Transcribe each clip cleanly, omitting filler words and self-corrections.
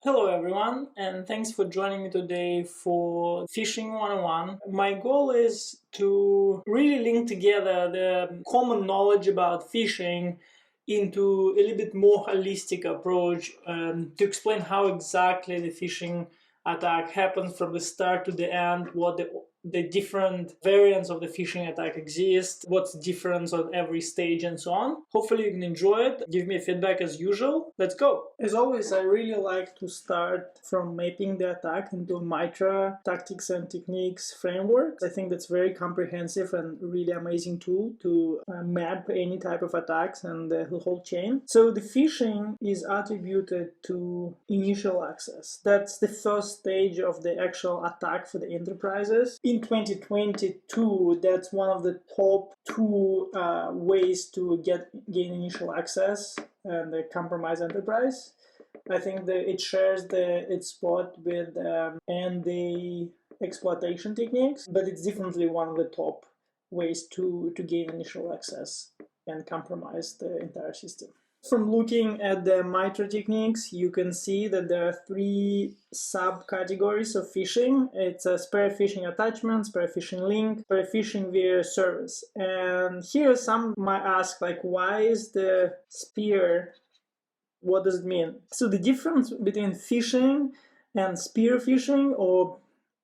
Hello everyone, and thanks for joining me today for Phishing 101. My goal is to really link together the common knowledge about phishing into a little bit more holistic approach to explain how exactly the phishing attack happens from the start to the end, what the different variants of the phishing attack exist, what's the difference on every stage, and so on. Hopefully you can enjoy it. Give me feedback as usual. Let's go. As always, I really like to start from mapping the attack into a MITRE tactics and techniques framework. I think that's very comprehensive and really amazing tool to map any type of attacks and the whole chain. So the phishing is attributed to initial access. That's the first stage of the actual attack for the enterprises. In 2022, that's one of the top two ways to gain initial access and the compromised enterprise. I think that it shares its spot with and the exploitation techniques, but it's definitely one of the top ways to gain initial access and compromise the entire system. From looking at the MITRE techniques, you can see that there are three subcategories of phishing. It's a spear phishing attachment, spear phishing link, spear phishing via service. And here some might ask, like, why is the spear? What does it mean? So the difference between phishing and spear phishing, or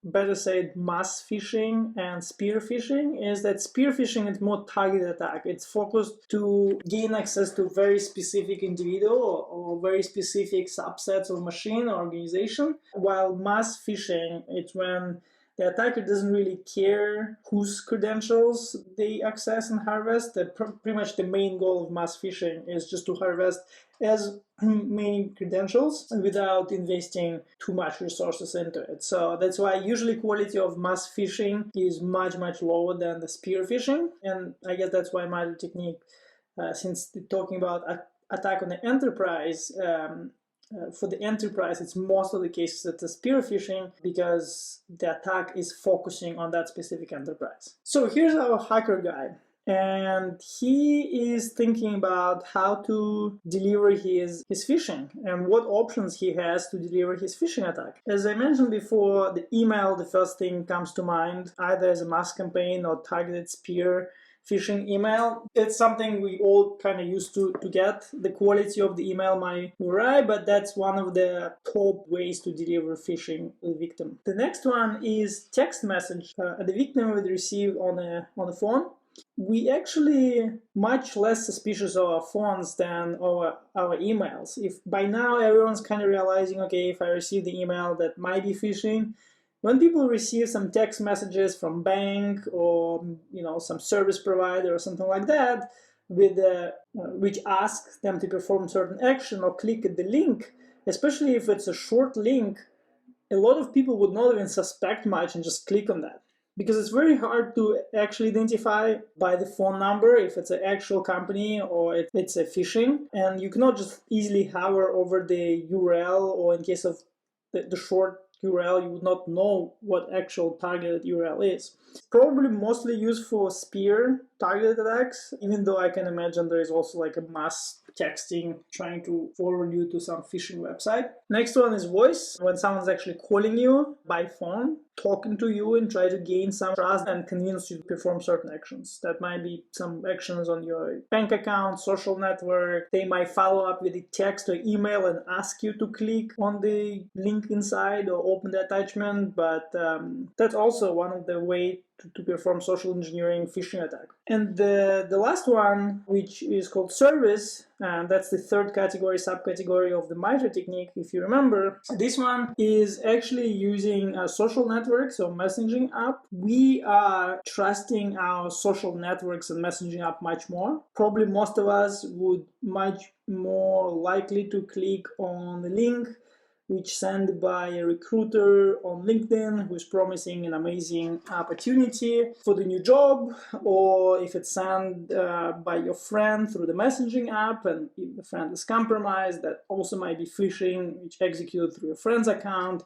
better said, mass phishing and spear phishing, is that spear phishing is more targeted attack. It's focused to gain access to very specific individual or very specific subsets of machine or organization, while mass phishing, it's when the attacker doesn't really care whose credentials they access and harvest. Pretty much the main goal of mass phishing is just to harvest as many credentials without investing too much resources into it. So that's why usually quality of mass phishing is much lower than the spear phishing. And I guess that's why my technique, since talking about attack on the enterprise, for the enterprise, it's most of the cases that the spear phishing because the attack is focusing on that specific enterprise. So here's our hacker guy, and he is thinking about how to deliver his phishing and what options he has to deliver his phishing attack. As I mentioned before, the email, the first thing comes to mind, either as a mass campaign or targeted spear phishing email. It's something we all kind of used to get. The quality of the email might vary, but that's one of the top ways to deliver phishing to the victim. The next one is text message. The victim would receive on a phone. We actually much less suspicious of our phones than our emails. If by now everyone's kind of realizing, okay, if I receive the email, that might be phishing. When people receive some text messages from bank or some service provider or something like that, with which asks them to perform certain action or click at the link, especially if it's a short link, a lot of people would not even suspect much and just click on that. Because it's very hard to actually identify by the phone number if it's an actual company or if it's a phishing. And you cannot just easily hover over the URL, or in case of the short URL, you would not know what actual targeted URL is. It's probably mostly used for spear targeted attacks, even though I can imagine there is also like a mass texting trying to forward you to some phishing website. Next one is voice, when someone's actually calling you by phone, talking to you and try to gain some trust and convince you to perform certain actions. That might be some actions on your bank account, social network. They might follow up with a text or email and ask you to click on the link inside or open the attachment, but that's also one of the ways to perform social engineering phishing attack. And the last one, which is called service, and that's the third subcategory of the MITRE technique, if you remember. This one is actually using a social networks or messaging app. We are trusting our social networks and messaging app much more. Probably most of us would much more likely to click on the link which sent by a recruiter on LinkedIn who's promising an amazing opportunity for the new job, or if it's sent by your friend through the messaging app, and if the friend is compromised, that also might be phishing, which executed through your friend's account.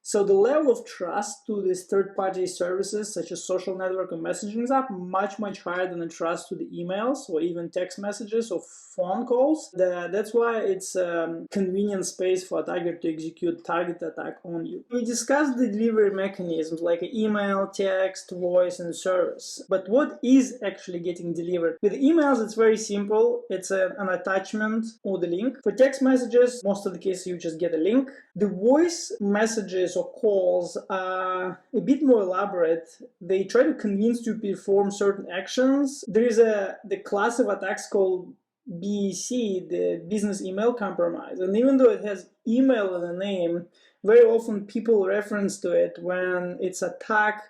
So the level of trust to these third-party services, such as social network and messaging app, much higher than the trust to the emails or even text messages or phone calls. That's why it's a convenient space for attacker to execute target attack on you. We discussed the delivery mechanisms like email, text, voice, and service. But what is actually getting delivered? With emails, it's very simple. It's an attachment or the link. For text messages, most of the cases you just get a link. The voice messages or calls are a bit more elaborate. They try to convince you to perform certain actions. There is the class of attacks called BEC, the business email compromise. And even though it has email in the name, very often people reference to it when it's attack,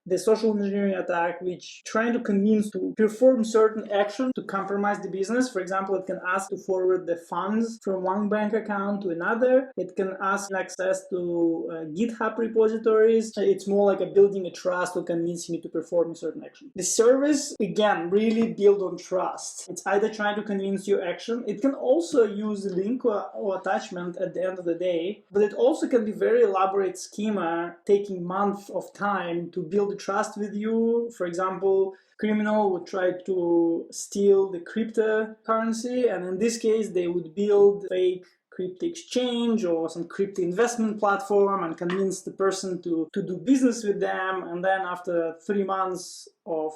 the social engineering attack, which trying to convince to perform certain action to compromise the business. For example, it can ask to forward the funds from one bank account to another. It can ask access to GitHub repositories. It's more like a building a trust or convincing you to perform a certain action. The service, again, really build on trust. It's either trying to convince you action. It can also use a link or attachment at the end of the day, but it also can be very elaborate schema taking months of time to build trust with you. For example, criminal would try to steal the cryptocurrency, and in this case they would build fake crypto exchange or some crypto investment platform and convince the person to do business with them, and then after 3 months of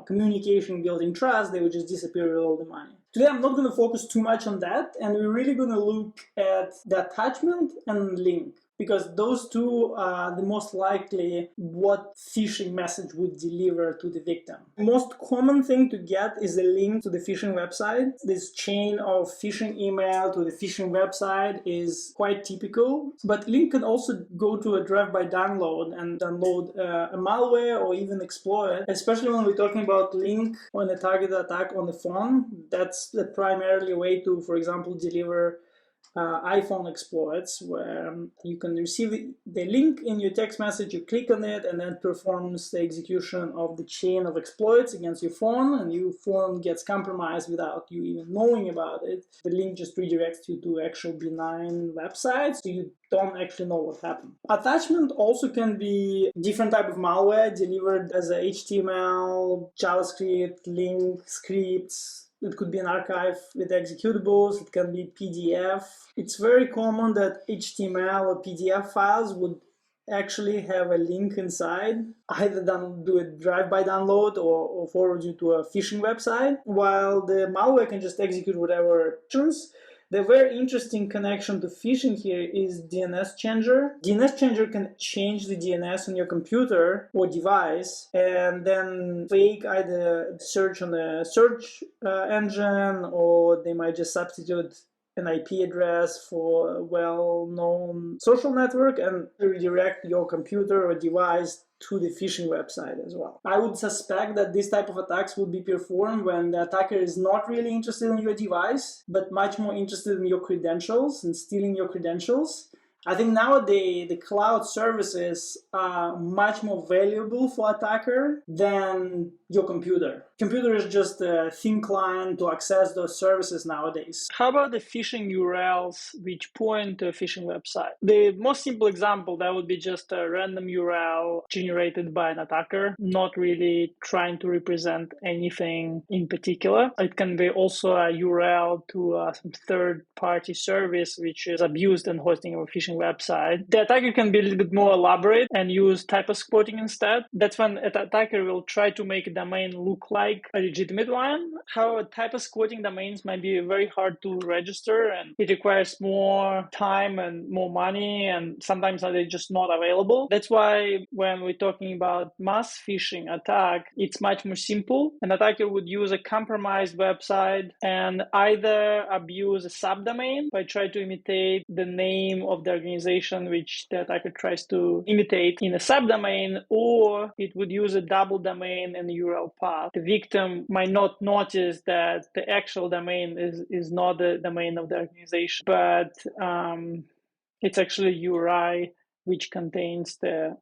communication, building trust, they would just disappear with all the money. Today I'm not going to focus too much on that, and we're really going to look at the attachment and link, because those two are the most likely what phishing message would deliver to the victim. The most common thing to get is a link to the phishing website. This chain of phishing email to the phishing website is quite typical, but link can also go to a drive-by download and download a malware or even exploit, especially when we're talking about link on a target attack on the phone. That's the primarily way to, for example, deliver iPhone exploits, where you can receive the link in your text message, you click on it, and then performs the execution of the chain of exploits against your phone, and your phone gets compromised without you even knowing about it. The link just redirects you to actual benign websites, so you don't actually know what happened. Attachment also can be different type of malware delivered as a HTML, JavaScript, link, scripts. It could be an archive with executables. It can be PDF. It's very common that HTML or PDF files would actually have a link inside, either do a drive-by download or forward you to a phishing website, while the malware can just execute whatever actions. The very interesting connection to phishing here is DNS changer. DNS changer can change the DNS on your computer or device and then fake either search on a search engine, or they might just substitute an IP address for a well-known social network and redirect your computer or device to the phishing website as well. I would suspect that this type of attacks would be performed when the attacker is not really interested in your device, but much more interested in your credentials and stealing your credentials. I think nowadays the cloud services are much more valuable for attacker than your computer. Computer is just a thin client to access those services nowadays. How about the phishing URLs which point to a phishing website? The most simple example, that would be just a random URL generated by an attacker, not really trying to represent anything in particular. It can be also a URL to some third-party service which is abused and hosting a phishing website. The attacker can be a little bit more elaborate and use type of squatting instead. That's when an attacker will try to make a domain look like a legitimate one. However, type of squatting domains might be very hard to register, and it requires more time and more money, and sometimes they're just not available. That's why when we're talking about mass phishing attack, it's much more simple. An attacker would use a compromised website and either abuse a subdomain by trying to imitate the name of the organization which the attacker tries to imitate in a subdomain, or it would use a double domain and URL path. The victim might not notice that the actual domain is not the domain of the organization, but it's actually URI which contains the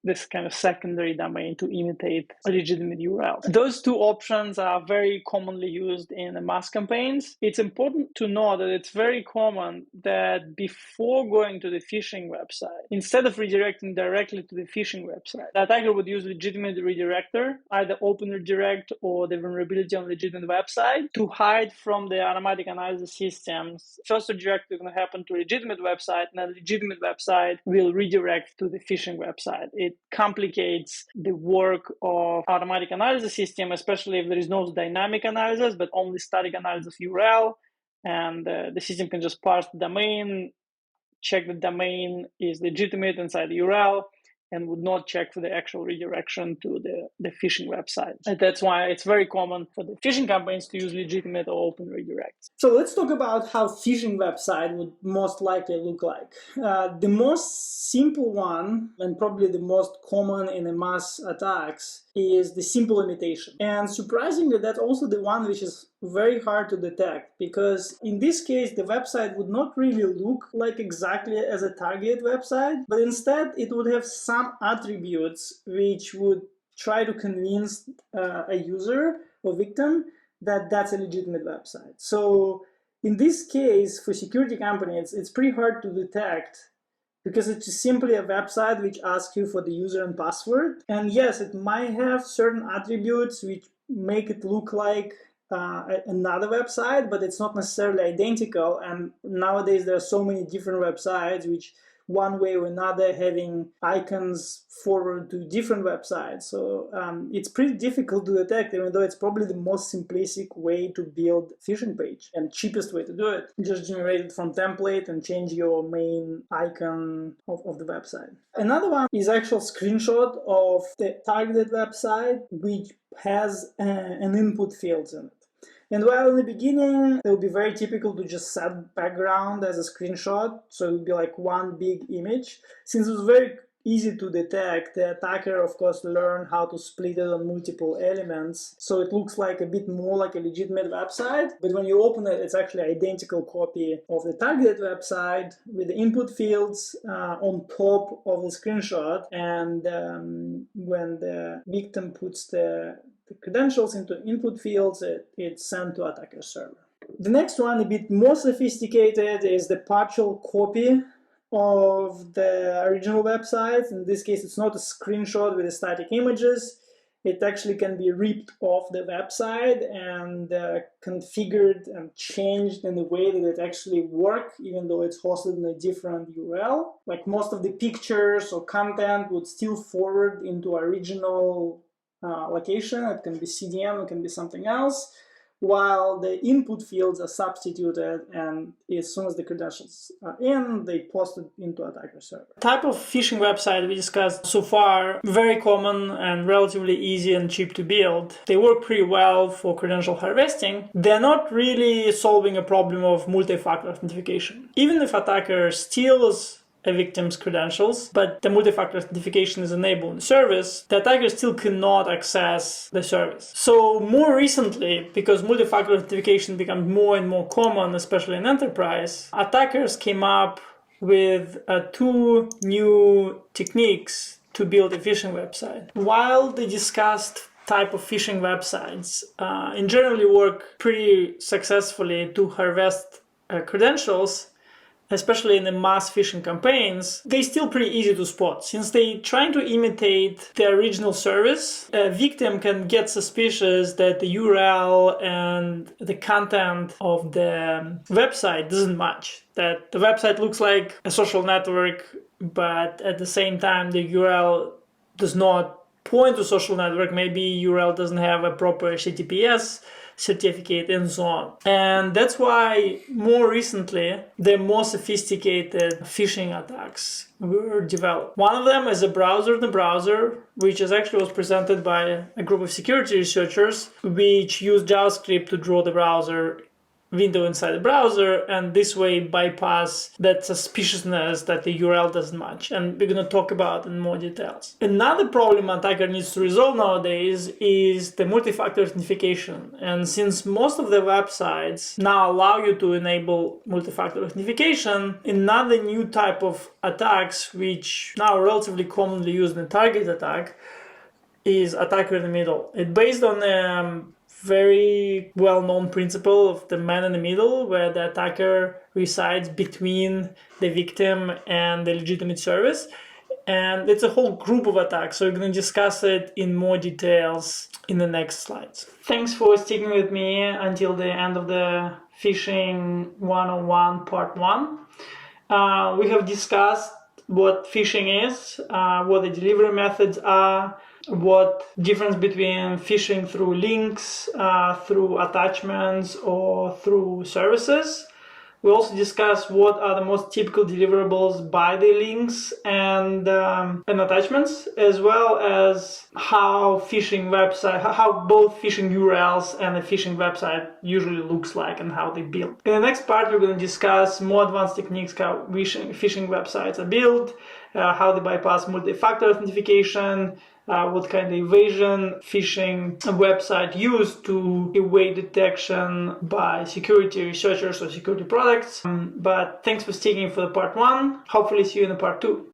this kind of secondary domain to imitate a legitimate URL. Those two options are very commonly used in the mass campaigns. It's important to know that it's very common that before going to the phishing website, instead of redirecting directly to the phishing website, the attacker would use legitimate redirector, either open redirect or the vulnerability on legitimate website, to hide from the automatic analysis systems. First redirect is going to happen to a legitimate website, and a legitimate website will redirect to the phishing website. It complicates the work of automatic analysis system, especially if there is no dynamic analysis, but only static analysis of URL. And the system can just parse the domain, check the domain is legitimate inside the URL, and would not check for the actual redirection to the phishing website. And that's why it's very common for the phishing campaigns to use legitimate or open redirects. So let's talk about how phishing website would most likely look like. The most simple one, and probably the most common in the mass attacks, is the simple imitation. And surprisingly, that's also the one which is very hard to detect, because in this case, the website would not really look like exactly as a target website, but instead it would have some attributes which would try to convince a user or victim that that's a legitimate website. So in this case, for security companies, it's pretty hard to detect, because it's simply a website which asks you for the user and password. And yes, it might have certain attributes which make it look like another website, but it's not necessarily identical. And nowadays there are so many different websites which one way or another having icons forward to different websites. So it's pretty difficult to detect, even though it's probably the most simplistic way to build phishing page and cheapest way to do it. Just generate it from template and change your main icon of the website. Another one is actual screenshot of the targeted website, which has an input fields in it. And while in the beginning, it will be very typical to just set background as a screenshot, so it would be like one big image. Since it was very easy to detect, the attacker, of course, learned how to split it on multiple elements, so it looks like a bit more like a legitimate website. But when you open it, it's actually an identical copy of the targeted website with the input fields on top of the screenshot. And when the victim puts the credentials into input fields, it's sent to attacker server. The next one, a bit more sophisticated, is the partial copy of the original website. In this case, it's not a screenshot with the static images. It actually can be ripped off the website and configured and changed in a way that it actually works, even though it's hosted in a different URL. Like most of the pictures or content would still forward into original location. It can be CDN, it can be something else, while the input fields are substituted, and as soon as the credentials are in, they post it into attacker server. Type of phishing website we discussed so far, very common and relatively easy and cheap to build. They work pretty well for credential harvesting. They're not really solving a problem of multi-factor authentication. Even if attacker steals a victim's credentials, but the multi-factor authentication is enabled in the service, the attacker still cannot access the service. So more recently, because multi-factor authentication becomes more and more common, especially in enterprise, attackers came up with two new techniques to build a phishing website. While the discussed type of phishing websites in generally work pretty successfully to harvest credentials, especially in the mass phishing campaigns, they're still pretty easy to spot. Since they're trying to imitate the original service, a victim can get suspicious that the URL and the content of the website doesn't match. That the website looks like a social network, but at the same time the URL does not point to social network. Maybe URL doesn't have a proper HTTPS certificate and so on. And that's why more recently the more sophisticated phishing attacks were developed. One of them is a browser in the browser, which is actually was presented by a group of security researchers, which use JavaScript to draw the browser window inside the browser, and this way bypass that suspiciousness that the URL doesn't match. And we're going to talk about in more details. Another problem attacker needs to resolve nowadays is the multi-factor authentication. And since most of the websites now allow you to enable multi-factor authentication, another new type of attacks, which now relatively commonly used in target attack, is attacker in the middle. It's based on a very well-known principle of the man in the middle, where the attacker resides between the victim and the legitimate service. And it's a whole group of attacks, so we're going to discuss it in more details in the next slides. Thanks for sticking with me until the end of the Phishing 101 Part 1. We have discussed what phishing is, what the delivery methods are, what difference between phishing through links, through attachments, or through services. We also discuss what are the most typical deliverables by the links and attachments, as well as how both phishing URLs and a phishing website usually looks like and how they build. In the next part, we're going to discuss more advanced techniques, how phishing websites are built, how they bypass multi-factor authentication, what kind of evasion phishing website used to evade detection by security researchers or security products. But thanks for sticking for the part 1. Hopefully see you in the part 2.